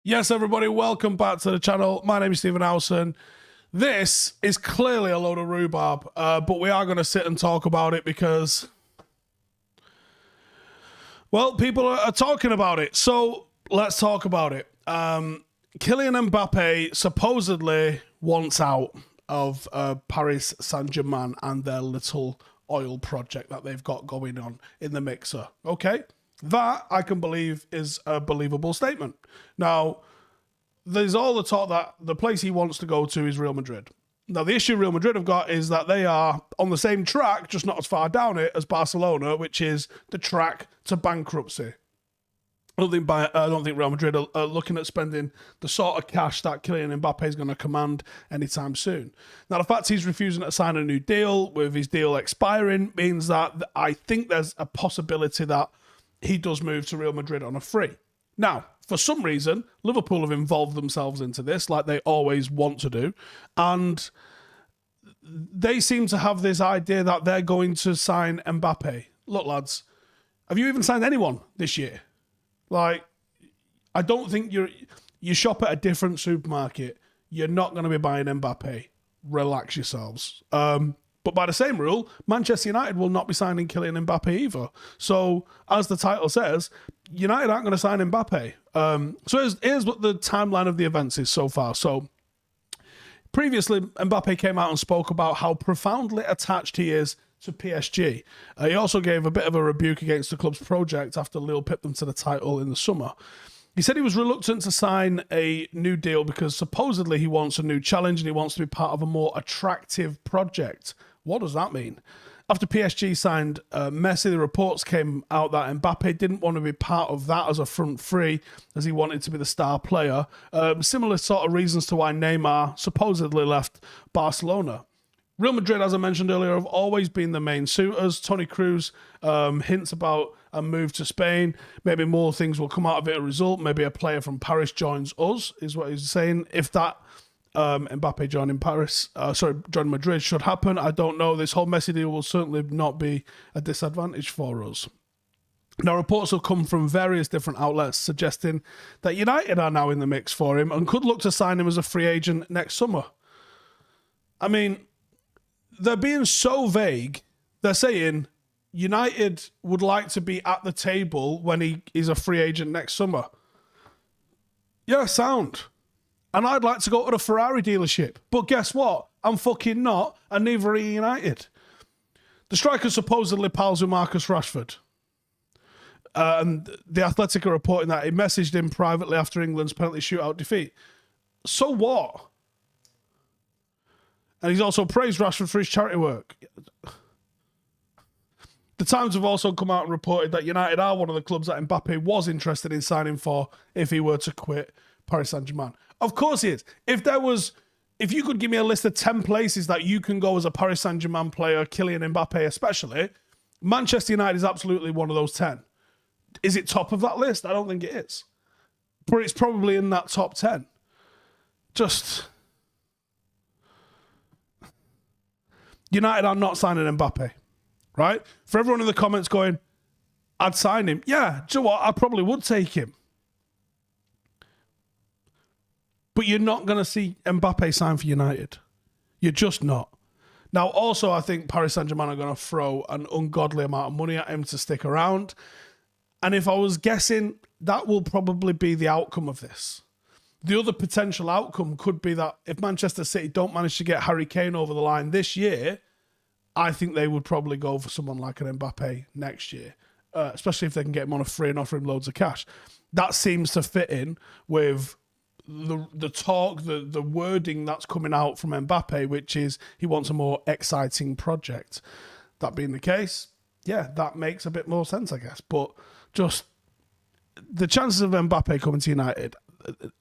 Yes, everybody, welcome back to the channel. My name is Stephen Howson. This is clearly a load of rhubarb, but we are going to sit and talk about it because, well, people are talking about it. So let's talk about it. Kylian Mbappe supposedly wants out of Paris Saint-Germain and their little oil project that they've got going on in the mixer. Okay? That, I can believe, is a believable statement. Now, there's all the talk that the place he wants to go to is Real Madrid. Now, the issue Real Madrid have got is that they are on the same track, just not as far down it as Barcelona, which is the track to bankruptcy. I don't think Real Madrid are looking at spending the sort of cash that Kylian Mbappe is going to command anytime soon. Now, the fact he's refusing to sign a new deal with his deal expiring means that I think there's a possibility that he does move to Real Madrid on a free. Now, for some reason, Liverpool have involved themselves into this, like they always want to do, and they seem to have this idea that they're going to sign Mbappe. Look, lads, have you even signed anyone this year? Like, I don't think you shop at a different supermarket. You're not going to be buying Mbappe. Relax yourselves. But by the same rule, Manchester United will not be signing Kylian Mbappe either. So, as the title says, United aren't going to sign Mbappe. So here's what the timeline of the events is so far. So, previously, Mbappe came out and spoke about how profoundly attached he is to PSG. He also gave a bit of a rebuke against the club's project after Lille pipped them to the title in the summer. He said he was reluctant to sign a new deal because supposedly he wants a new challenge and he wants to be part of a more attractive project. What does that mean? After PSG signed Messi, the reports came out that Mbappe didn't want to be part of that as a front three, as he wanted to be the star player. Similar sort of reasons to why Neymar supposedly left Barcelona. Real Madrid, as I mentioned earlier, have always been the main suitors. Toni Kroos hints about a move to Spain. Maybe more things will come out of it as a result. Maybe a player from Paris joins us, is what he's saying. If that Mbappe joining Madrid should happen, I don't know. This whole Messi deal will certainly not be a disadvantage for us. Now, reports have come from various different outlets suggesting that United are now in the mix for him and could look to sign him as a free agent next summer. I mean, they're being so vague. They're saying United would like to be at the table when he is a free agent next summer. Yeah, sound. And I'd like to go to the Ferrari dealership. But guess what? I'm fucking not, and neither are United. The striker supposedly pals with Marcus Rashford. And the Athletic are reporting that he messaged him privately after England's penalty shootout defeat. So what? And he's also praised Rashford for his charity work. The Times have also come out and reported that United are one of the clubs that Mbappe was interested in signing for if he were to quit Paris Saint-Germain. Of course he is. If you could give me a list of 10 places that you can go as a Paris Saint-Germain player, Kylian Mbappe especially, Manchester United is absolutely one of those 10. Is it top of that list? I don't think it is. But it's probably in that top 10. United are not signing Mbappe, right? For everyone in the comments going, I'd sign him. Yeah, do you know what? I probably would take him. But you're not going to see Mbappe sign for United. You're just not. Now, also, I think Paris Saint-Germain are going to throw an ungodly amount of money at him to stick around. And if I was guessing, that will probably be the outcome of this. The other potential outcome could be that if Manchester City don't manage to get Harry Kane over the line this year, I think they would probably go for someone like an Mbappe next year, especially if they can get him on a free and offer him loads of cash. That seems to fit in with the talk, the wording that's coming out from Mbappe, which is he wants a more exciting project. That being the case, yeah, that makes a bit more sense, I guess. But just the chances of Mbappe coming to United,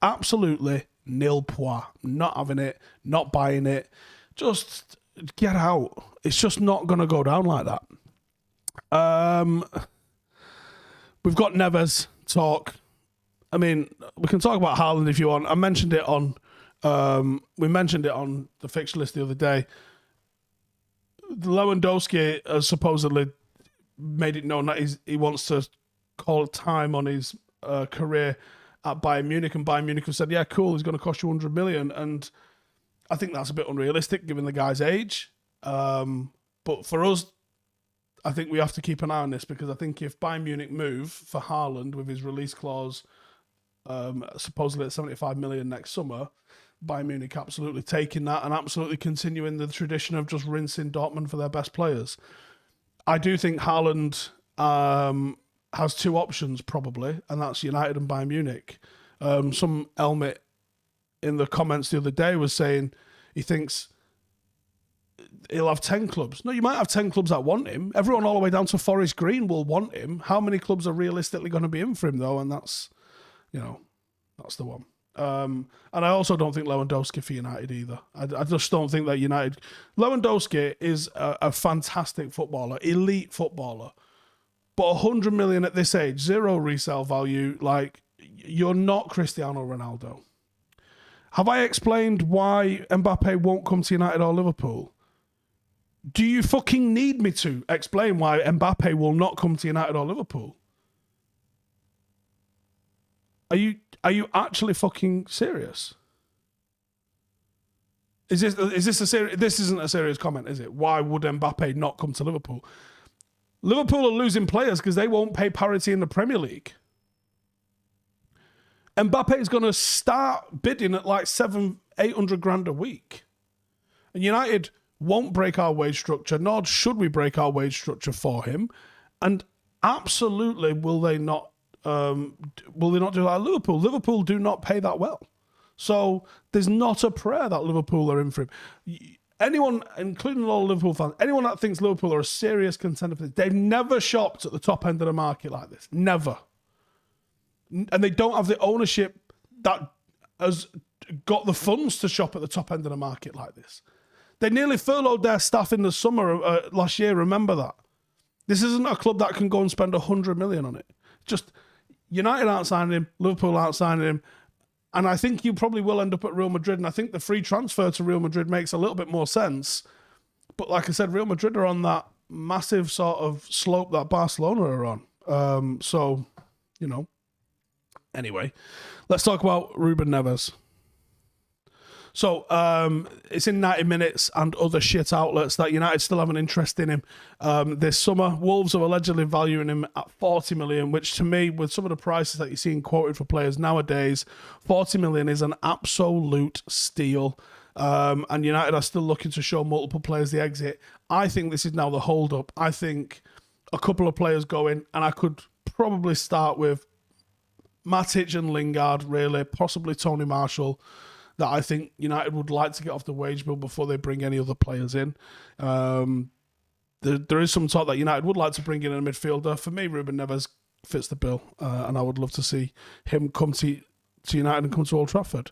absolutely nil point. Not having it, not buying it. Just get out. It's just not going to go down like that. We've got Neves talk. I mean, we can talk about Haaland if you want. I mentioned it on, we mentioned it on the fixture list the other day. Lewandowski has supposedly made it known that he wants to call time on his career at Bayern Munich, and Bayern Munich have said, yeah, cool, he's going to cost you 100 million. And I think that's a bit unrealistic given the guy's age. But for us, I think we have to keep an eye on this, because I think if Bayern Munich move for Haaland with his release clause, supposedly at 75 million next summer, Bayern Munich absolutely taking that and absolutely continuing the tradition of just rinsing Dortmund for their best players. I do think Haaland has two options probably, and that's United and Bayern Munich. Some Elmit in the comments the other day was saying he thinks he'll have 10 clubs. No, you might have 10 clubs that want him. Everyone all the way down to Forest Green will want him. How many clubs are realistically going to be in for him though? And that's, that's the one. And I also don't think Lewandowski for United either. I just don't think that United... Lewandowski is a fantastic footballer, elite footballer. But 100 million at this age, zero resale value, like, you're not Cristiano Ronaldo. Have I explained why Mbappe won't come to United or Liverpool? Do you fucking need me to explain why Mbappe will not come to United or Liverpool? Are you actually fucking serious? Is this a serious? This isn't a serious comment, is it? Why would Mbappe not come to Liverpool? Liverpool are losing players because they won't pay parity in the Premier League. Mbappe is going to start bidding at like 700-800 grand a week, and United won't break our wage structure, nor should we break our wage structure for him. And absolutely, will they not do that at Liverpool? Liverpool do not pay that well. So there's not a prayer that Liverpool are in for him. Anyone, including all Liverpool fans, anyone that thinks Liverpool are a serious contender for this, they've never shopped at the top end of the market like this. Never. And they don't have the ownership that has got the funds to shop at the top end of the market like this. They nearly furloughed their staff in the summer last year, remember that. This isn't a club that can go and spend 100 million on it. Just United aren't signing him, Liverpool aren't signing him, and I think you probably will end up at Real Madrid, and I think the free transfer to Real Madrid makes a little bit more sense. But like I said, Real Madrid are on that massive sort of slope that Barcelona are on. Anyway, let's talk about Ruben Neves. So it's in 90 Minutes and other shit outlets that United still have an interest in him this summer. Wolves are allegedly valuing him at 40 million, which to me, with some of the prices that you're seeing quoted for players nowadays, 40 million is an absolute steal. And United are still looking to show multiple players the exit. I think this is now the hold-up. I think a couple of players go in, and I could probably start with Matic and Lingard, really, possibly Tony Marshall, that I think United would like to get off the wage bill before they bring any other players in. There is some talk that United would like to bring in a midfielder. For me, Ruben Neves fits the bill, and I would love to see him come to United and come to Old Trafford.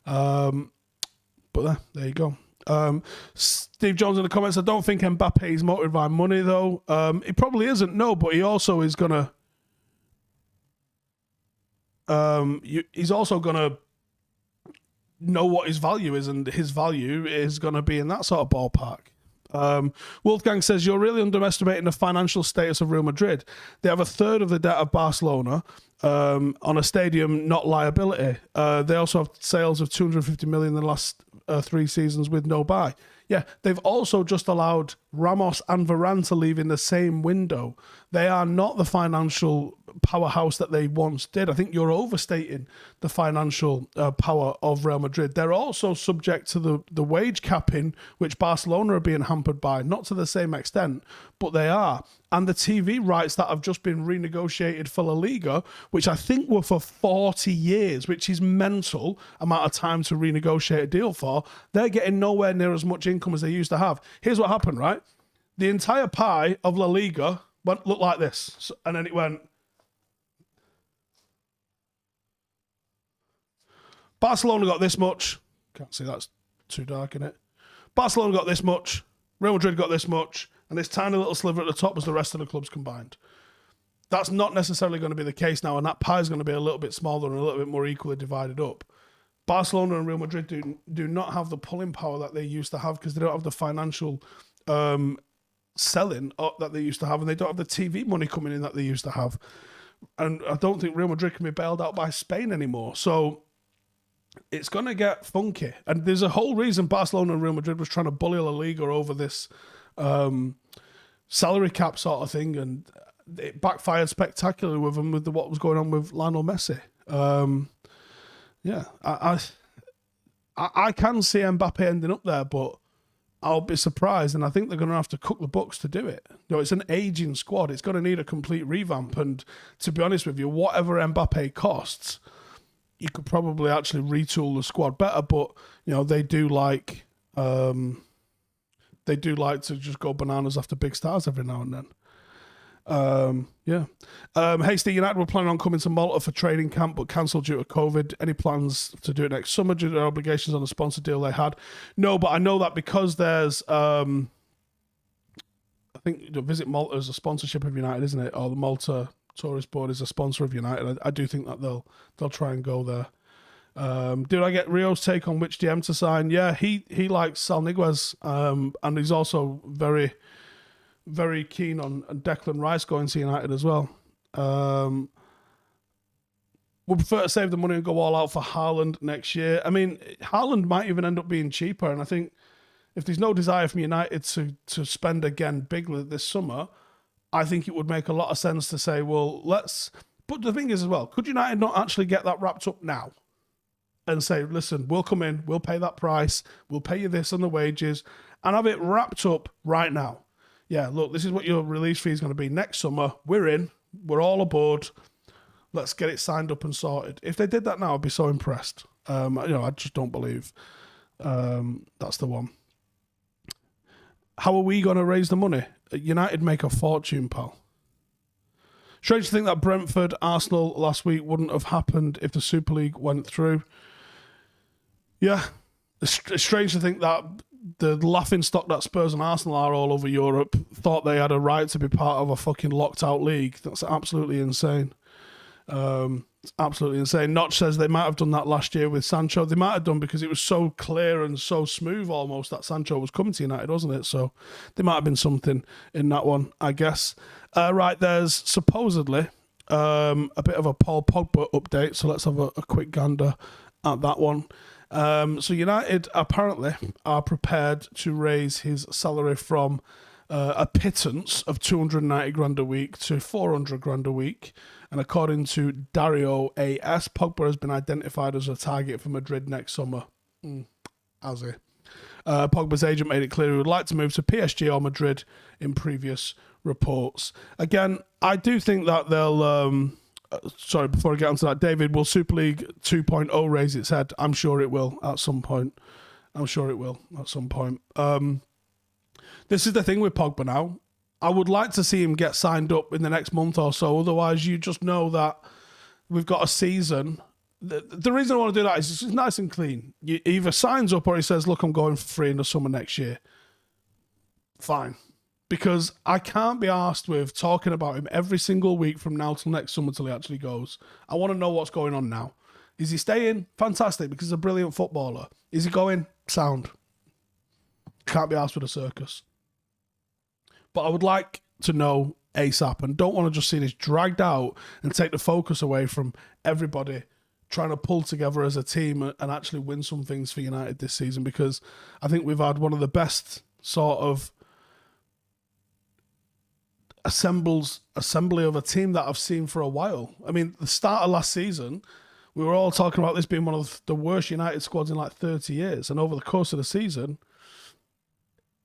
But there you go. Steve Jones in the comments, I don't think Mbappe is motivated by money, though. He probably isn't, no, but he also is going to... he's also going to know what his value is, and his value is going to be in that sort of ballpark. Wolfgang says, you're really underestimating the financial status of Real Madrid. They have a third of the debt of Barcelona on a stadium, not liability. They also have sales of 250 million in the last 3 seasons with no buy. Yeah, they've also just allowed Ramos and Varane to leave in the same window. They are not the financial powerhouse that they once did. I think you're overstating the financial power of Real Madrid. They're also subject to the wage capping, which Barcelona are being hampered by, not to the same extent, but they are. And the TV rights that have just been renegotiated for La Liga, which I think were for 40 years, which is mental amount of time to renegotiate a deal for, they're getting nowhere near as much income as they used to have. Here's what happened, right? The entire pie of La Liga looked like this. And then it went... Barcelona got this much. Can't see, that's too dark, innit? Barcelona got this much. Real Madrid got this much. And this tiny little sliver at the top was the rest of the clubs combined. That's not necessarily going to be the case now, and that pie is going to be a little bit smaller and a little bit more equally divided up. Barcelona and Real Madrid do not have the pulling power that they used to have because they don't have the financial selling that they used to have, and they don't have the TV money coming in that they used to have. And I don't think Real Madrid can be bailed out by Spain anymore. So it's going to get funky. And there's a whole reason Barcelona and Real Madrid was trying to bully La Liga over this salary cap sort of thing, and it backfired spectacularly with them with what was going on with Lionel Messi. I can see Mbappe ending up there, but I'll be surprised, and I think they're going to have to cook the books to do it. It's an aging squad. It's going to need a complete revamp, and to be honest with you, whatever Mbappe costs, you could probably actually retool the squad better. But they do like to just go bananas after big stars every now and then. Hasty United were planning on coming to Malta for training camp, but cancelled due to COVID. Any plans to do it next summer due to their obligations on the sponsor deal they had? No, but I know that because there's I think Visit Malta is a sponsorship of United, isn't it? Or the Malta Tourist Board is a sponsor of United. I do think that they'll try and go there. Did I get Rio's take on which DM to sign? Yeah, he likes Sal Niguez, and he's also very, very keen on Declan Rice going to United as well. We'll prefer to save the money and go all out for Haaland next year. I mean, Haaland might even end up being cheaper, and I think if there's no desire from United to spend again bigly this summer, I think it would make a lot of sense to say, well, let's... But the thing is as well, could United not actually get that wrapped up now? And say, listen, we'll come in, we'll pay that price, we'll pay you this on the wages, and have it wrapped up right now. Yeah, look, this is what your release fee is going to be next summer. We're in. We're all aboard. Let's get it signed up and sorted. If they did that now, I'd be so impressed. I just don't believe that's the one. How are we going to raise the money? United make a fortune, pal. Strange to think that Brentford, Arsenal last week wouldn't have happened if the Super League went through. Yeah, it's strange to think that the laughing stock that Spurs and Arsenal are all over Europe thought they had a right to be part of a fucking locked out league. That's absolutely insane. It's absolutely insane. Notch says they might have done that last year with Sancho. They might have done because it was so clear and so smooth almost that Sancho was coming to United, wasn't it? So there might have been something in that one, I guess. Right, there's supposedly a bit of a Paul Pogba update. So let's have a quick gander at that one. So United apparently are prepared to raise his salary from a pittance of 290 grand a week to 400 grand a week. And according to Dario AS, Pogba has been identified as a target for Madrid next summer. Has he? Pogba's agent made it clear he would like to move to PSG or Madrid in previous reports. Again, I do think that they'll... sorry, before I get onto that, David, will Super League 2.0 raise its head? I'm sure it will at some point. This is the thing with Pogba now. I would like to see him get signed up in the next month or so. Otherwise, you just know that we've got a season. The reason I want to do that is it's nice and clean. He either signs up or he says, look, I'm going for free in the summer next year. Fine. Because I can't be arsed with talking about him every single week from now till next summer till he actually goes. I want to know what's going on now. Is he staying? Fantastic, because he's a brilliant footballer. Is he going? Sound. Can't be arsed with a circus. But I would like to know ASAP and don't want to just see this dragged out and take the focus away from everybody trying to pull together as a team and actually win some things for United this season, because I think we've had one of the best sort of assembly of a team that I've seen for a while. I mean, the start of last season, we were all talking about this being one of the worst United squads in like 30 years. And over the course of the season,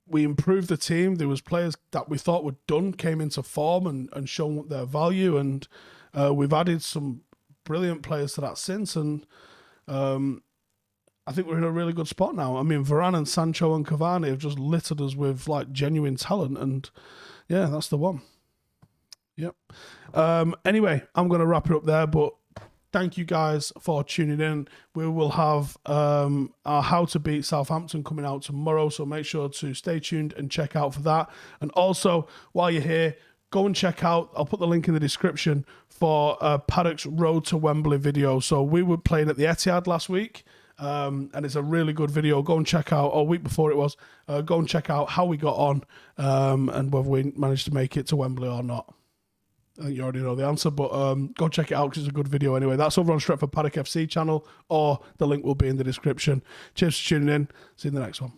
we improved the team. There was players that we thought were done, came into form and shown their value. And we've added some brilliant players to that since. And I think we're in a really good spot now. I mean, Varane and Sancho and Cavani have just littered us with like genuine talent. And yeah, that's the one. Yep. Anyway, I'm going to wrap it up there, but thank you guys for tuning in. We will have our How to Beat Southampton coming out tomorrow, so make sure to stay tuned and check out for that. And also, while you're here, go and check out, I'll put the link in the description for Paddock's Road to Wembley video. So we were playing at the Etihad last week. and it's a really good video. Go and check out, or a week before it was, go and check out how we got on and whether we managed to make it to Wembley or not. I think you already know the answer, but go check it out because it's a good video anyway. That's over on Stretford Paddock FC channel, or the link will be in the description. Cheers for tuning in. See you in the next one.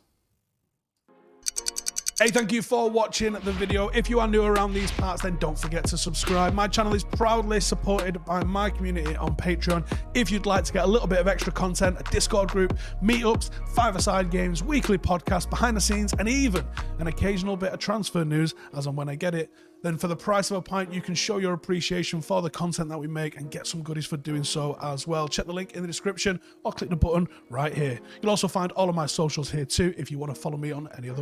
Hey, thank you for watching the video. If you are new around these parts, then don't forget to subscribe. My channel is proudly supported by my community on Patreon. If you'd like to get a little bit of extra content, a Discord group, meetups, five-a-side games, weekly podcasts, behind the scenes, and even an occasional bit of transfer news as and when I get it, then for the price of a pint, you can show your appreciation for the content that we make and get some goodies for doing so as well. Check the link in the description or click the button right here. You'll also find all of my socials here too if you want to follow me on any of those.